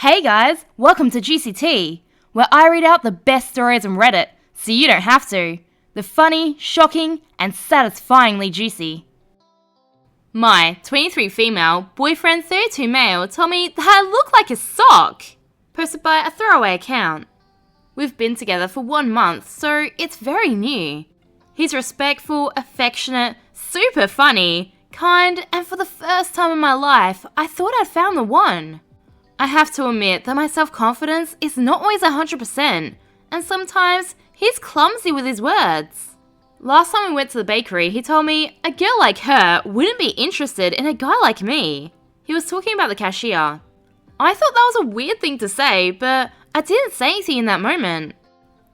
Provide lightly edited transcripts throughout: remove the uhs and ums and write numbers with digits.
Hey guys, welcome to Juicy Tea, where I read out the best stories on Reddit, so you don't have to. They're funny, shocking, and satisfyingly juicy. My 23 female, boyfriend 32 male told me that I look like a sock. Posted by a throwaway account. We've been together for 1 month, so it's very new. He's respectful, affectionate, super funny, kind, and for the first time in my life, I thought I'd found the one. I have to admit that my self-confidence is not always 100%, and sometimes he's clumsy with his words. Last time we went to the bakery, he told me a girl like her wouldn't be interested in a guy like me. He was talking about the cashier. I thought that was a weird thing to say, but I didn't say anything in that moment.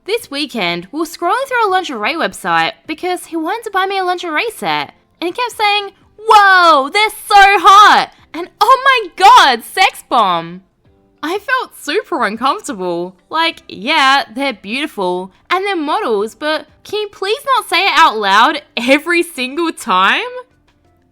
This weekend, we were scrolling through a lingerie website because he wanted to buy me a lingerie set, and he kept saying, "Whoa, they're so hot!" and "Oh my god, sex bomb!" I felt super uncomfortable. Like, yeah, they're beautiful, and they're models, but can you please not say it out loud every single time?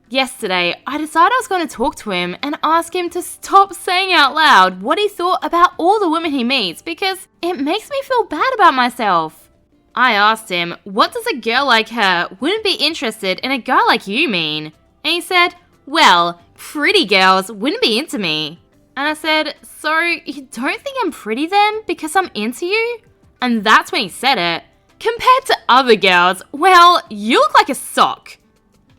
Yesterday, I decided I was going to talk to him and ask him to stop saying out loud what he thought about all the women he meets because it makes me feel bad about myself. I asked him, what does a girl like her wouldn't be interested in a guy like you mean? And he said, well, pretty girls wouldn't be into me. And I said, so you don't think I'm pretty then because I'm into you? And that's when he said it. Compared to other girls, well, you look like a sock.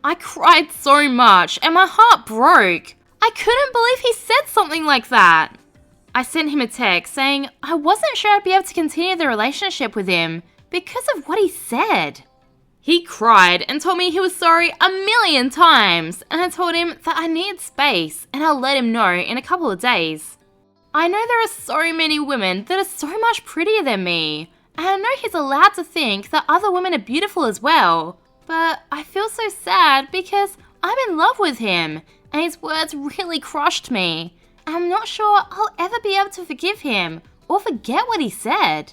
I cried so much and my heart broke. I couldn't believe he said something like that. I sent him a text saying I wasn't sure I'd be able to continue the relationship with him because of what he said. He cried and told me he was sorry 1,000,000 times, and I told him that I needed space and I'll let him know in a couple of days. I know there are so many women that are so much prettier than me, and I know he's allowed to think that other women are beautiful as well, but I feel so sad because I'm in love with him, and his words really crushed me, and I'm not sure I'll ever be able to forgive him or forget what he said.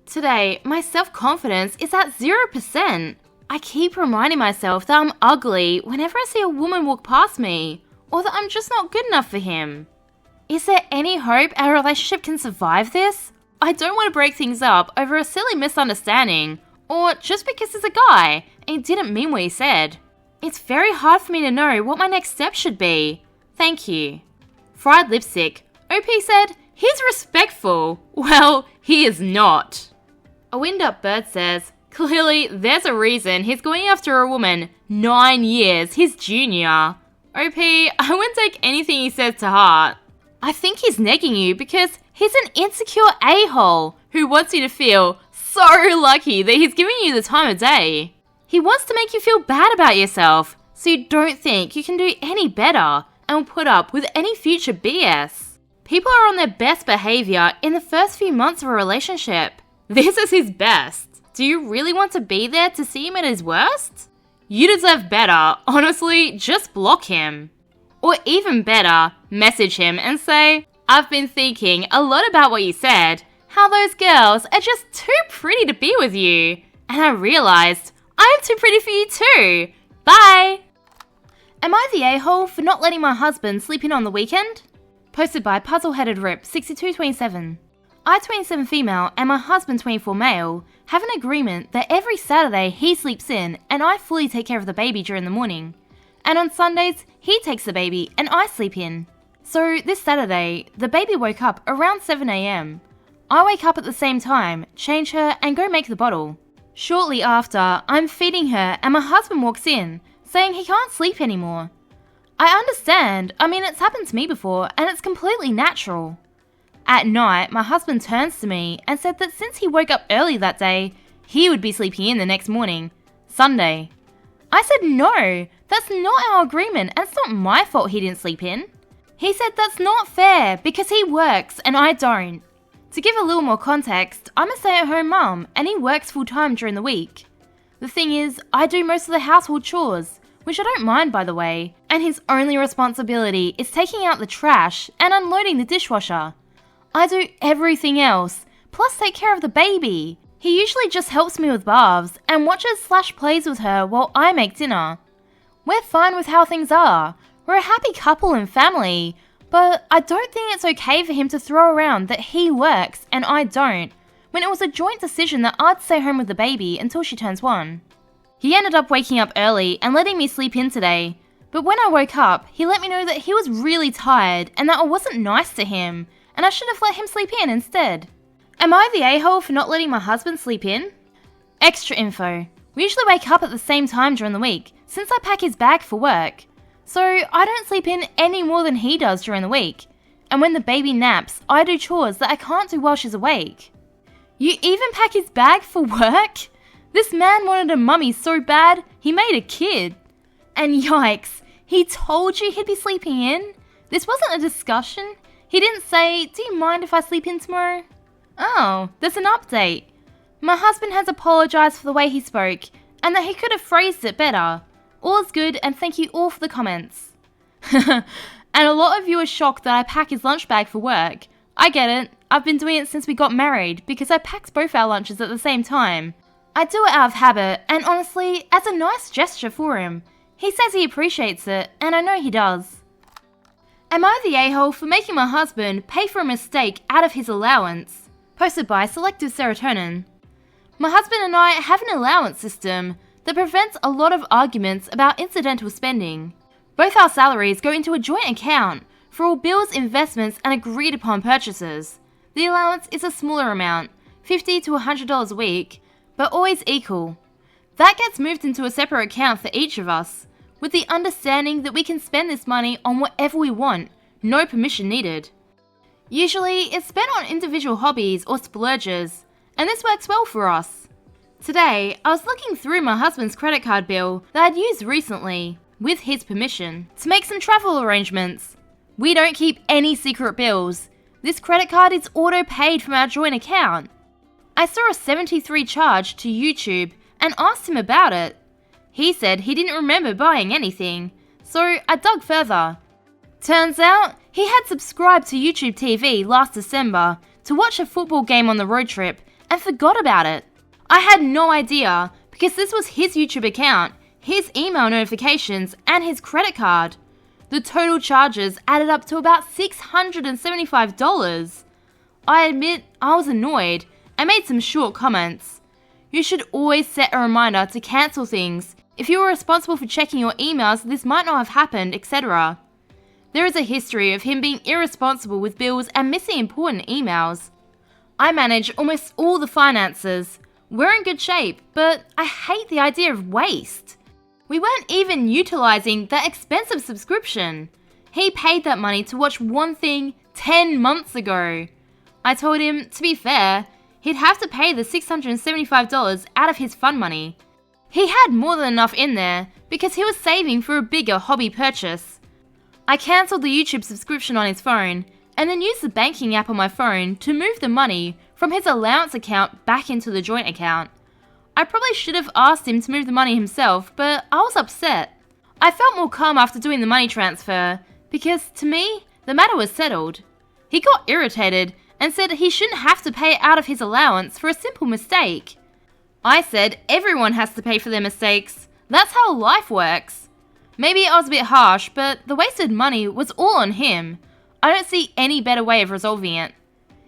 Today, my self-confidence is at 0%. I keep reminding myself that I'm ugly whenever I see a woman walk past me, or that I'm just not good enough for him. Is there any hope our relationship can survive this? I don't want to break things up over a silly misunderstanding, or just because he's a guy and he didn't mean what he said. It's very hard for me to know what my next step should be. Thank you. Fried lipstick. OP said, he's respectful. Well, he is not. A wind-up bird says, clearly there's a reason he's going after a woman 9 years his junior. OP, I wouldn't take anything he says to heart. I think he's negging you because he's an insecure a-hole who wants you to feel so lucky that he's giving you the time of day. He wants to make you feel bad about yourself so you don't think you can do any better and will put up with any future BS. People are on their best behavior in the first few months of a relationship. This is his best. Do you really want to be there to see him at his worst? You deserve better. Honestly, just block him. Or even better, message him and say, I've been thinking a lot about what you said, how those girls are just too pretty to be with you. And I realized I'm too pretty for you too. Bye. Am I the a-hole for not letting my husband sleep in on the weekend? Posted by Puzzle-Headed Rip 6227. I, 27 female, and my husband, 24 male, have an agreement that every Saturday he sleeps in and I fully take care of the baby during the morning. And on Sundays, he takes the baby and I sleep in. So this Saturday, the baby woke up around 7 AM. I wake up at the same time, change her, and go make the bottle. Shortly after, I'm feeding her and my husband walks in, saying he can't sleep anymore. I understand, it's happened to me before and it's completely natural. At night, my husband turns to me and said that since he woke up early that day, he would be sleeping in the next morning, Sunday. I said no, that's not our agreement and it's not my fault he didn't sleep in. He said that's not fair because he works and I don't. To give a little more context, I'm a stay-at-home mum and he works full-time during the week. The thing is, I do most of the household chores, which I don't mind by the way, and his only responsibility is taking out the trash and unloading the dishwasher. I do everything else, plus take care of the baby. He usually just helps me with baths and watches/plays with her while I make dinner. We're fine with how things are. We're a happy couple and family, But I don't think it's okay for him to throw around that he works and I don't, when it was a joint decision that I'd stay home with the baby until she turns 1. He ended up waking up early and letting me sleep in today, but when I woke up, he let me know that he was really tired and that I wasn't nice to him, and I should have let him sleep in instead. Am I the a-hole for not letting my husband sleep in? Extra info. We usually wake up at the same time during the week, since I pack his bag for work. So I don't sleep in any more than he does during the week. And when the baby naps, I do chores that I can't do while she's awake. You even pack his bag for work? This man wanted a mummy so bad, he made a kid. And yikes, he told you he'd be sleeping in? This wasn't a discussion. He didn't say, do you mind if I sleep in tomorrow? Oh, there's an update. My husband has apologised for the way he spoke, and that he could have phrased it better. All is good, and thank you all for the comments. And a lot of you are shocked that I pack his lunch bag for work. I get it. I've been doing it since we got married, because I packed both our lunches at the same time. I do it out of habit, and honestly, as a nice gesture for him. He says he appreciates it, and I know he does. Am I the a-hole for making my husband pay for a mistake out of his allowance? Posted by Selective Serotonin. My husband and I have an allowance system that prevents a lot of arguments about incidental spending. Both our salaries go into a joint account for all bills, investments, and agreed upon purchases. The allowance is a smaller amount, $50 to $100 a week, but always equal. That gets moved into a separate account for each of us, with the understanding that we can spend this money on whatever we want, no permission needed. Usually, it's spent on individual hobbies or splurges, and this works well for us. Today, I was looking through my husband's credit card bill that I'd used recently, with his permission, to make some travel arrangements. We don't keep any secret bills. This credit card is auto-paid from our joint account. I saw a $73 charge to YouTube and asked him about it. He said he didn't remember buying anything, so I dug further. Turns out, he had subscribed to YouTube TV last December to watch a football game on the road trip and forgot about it. I had no idea because this was his YouTube account, his email notifications, and his credit card. The total charges added up to about $675. I admit I was annoyed and made some short comments. You should always set a reminder to cancel things. If you were responsible for checking your emails, this might not have happened, etc. There is a history of him being irresponsible with bills and missing important emails. I manage almost all the finances. We're in good shape, but I hate the idea of waste. We weren't even utilising that expensive subscription. He paid that money to watch one thing 10 months ago. I told him, to be fair, he'd have to pay the $675 out of his fund money. He had more than enough in there because he was saving for a bigger hobby purchase. I cancelled the YouTube subscription on his phone and then used the banking app on my phone to move the money from his allowance account back into the joint account. I probably should have asked him to move the money himself, but I was upset. I felt more calm after doing the money transfer because, to me, the matter was settled. He got irritated and said he shouldn't have to pay out of his allowance for a simple mistake. I said everyone has to pay for their mistakes. That's how life works. Maybe I was a bit harsh, but the wasted money was all on him. I don't see any better way of resolving it.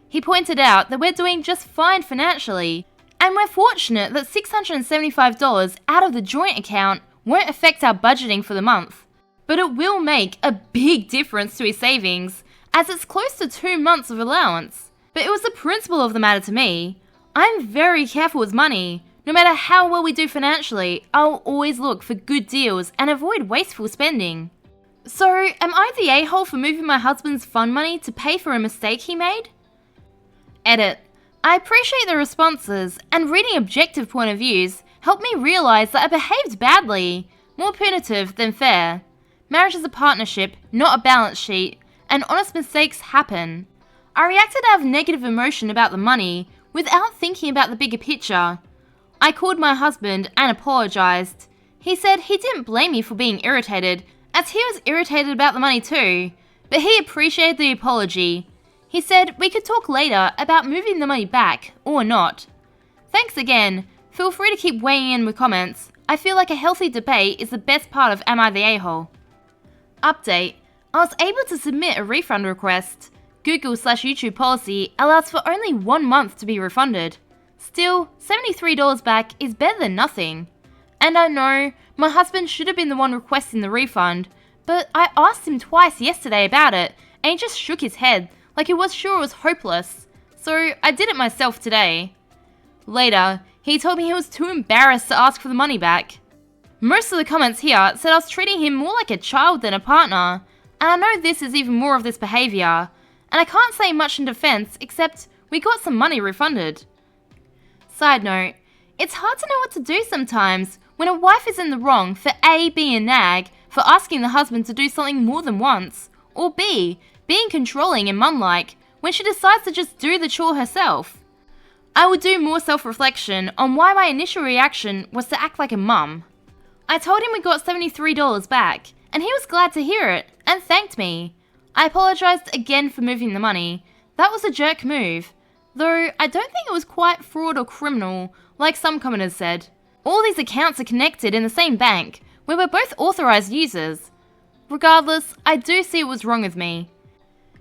He pointed out that we're doing just fine financially, and we're fortunate that $675 out of the joint account won't affect our budgeting for the month. But it will make a big difference to his savings, as it's close to 2 months of allowance. But it was the principle of the matter to me. I'm very careful with money. No matter how well we do financially, I'll always look for good deals and avoid wasteful spending. So, am I the a-hole for moving my husband's fund money to pay for a mistake he made? Edit. I appreciate the responses, and reading objective point of views helped me realise that I behaved badly, more punitive than fair. Marriage is a partnership, not a balance sheet, and honest mistakes happen. I reacted out of negative emotion about the money, without thinking about the bigger picture. I called my husband and apologised. He said he didn't blame me for being irritated, as he was irritated about the money too, but he appreciated the apology. He said we could talk later about moving the money back, or not. Thanks again. Feel free to keep weighing in with comments. I feel like a healthy debate is the best part of Am I the A-hole? Update. I was able to submit a refund request. Google/YouTube policy allows for only 1 month to be refunded. Still, $73 back is better than nothing. And I know, my husband should have been the one requesting the refund, but I asked him twice yesterday about it, and he just shook his head like he was sure it was hopeless. So I did it myself today. Later, he told me he was too embarrassed to ask for the money back. Most of the comments here said I was treating him more like a child than a partner, and I know this is even more of this behaviour, and I can't say much in defence except we got some money refunded. Side note, it's hard to know what to do sometimes when a wife is in the wrong for A, being a nag for asking the husband to do something more than once, or B, being controlling and mum-like when she decides to just do the chore herself. I will do more self-reflection on why my initial reaction was to act like a mum. I told him we got $73 back, and he was glad to hear it, and thanked me. I apologised again for moving the money. That was a jerk move, though I don't think it was quite fraud or criminal, like some commenters said. All these accounts are connected in the same bank, where we're both authorised users. Regardless, I do see it was wrong with me.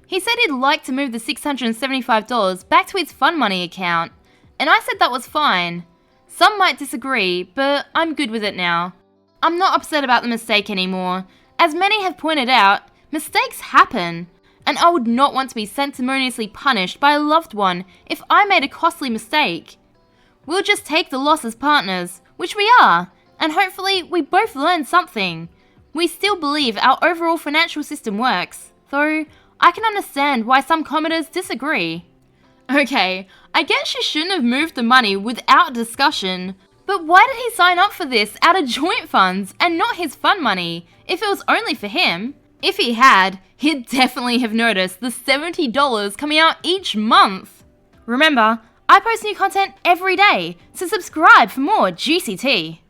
He said he'd like to move the $675 back to his fun money account, and I said that was fine. Some might disagree, but I'm good with it now. I'm not upset about the mistake anymore. As many have pointed out, mistakes happen, and I would not want to be sanctimoniously punished by a loved one if I made a costly mistake. We'll just take the loss as partners, which we are, and hopefully we both learn something. We still believe our overall financial system works, though I can understand why some commenters disagree. Okay, I guess she shouldn't have moved the money without discussion, but why did he sign up for this out of joint funds and not his fun money, if it was only for him? If he had, he'd definitely have noticed the $70 coming out each month. Remember, I post new content every day, so subscribe for more juicy tea.